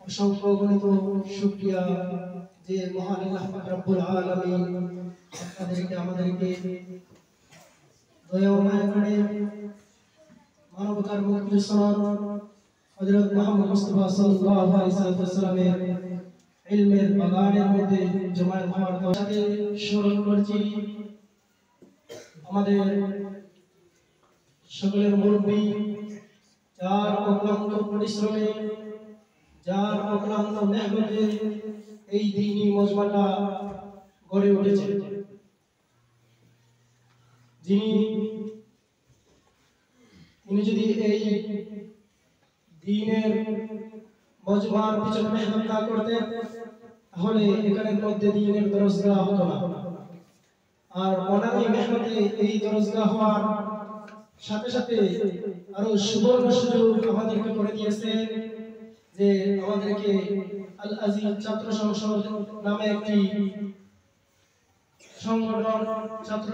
অসংখ্য গণিত শুকরিয়া যে মহান আল্লাহ পাক রব্বুল আলামিন আপনাদেরকে আমাদেরকে দয়া ও মায়া করে মানবতার মুক্তির সনদ হযরত মুহাম্মদ মুস্তাফা সাল্লাল্লাহু আলাইহি ওয়াসাল্লামের ইলমের বাগানের মধ্যে জমায়েত হওয়ার সাথে স্মরণ করছি আমাদের সকলের মুরব্বী যার অক্লান্ত পরিশ্রমে যার অক্লান্ত মেহনতে এই দ্বীনি মজমাটা গড়ে উঠেছে, তিনি যদি এই দ্বীনের মজমার পিছনে মেহনত না করতেন তাহলে এখানের মধ্যে দ্বীনের দরজগাহ হতো না। আর ওনারই মেহনতে এই দরজগাহ হওয়ার সাথে সাথে আরো সুবর্ণ সুযোগ আমাদেরকে করে দিয়েছেন যে আমাদেরকে আল আজিজ ছাত্র সংসদ নামে একটি সংগঠন ছাত্র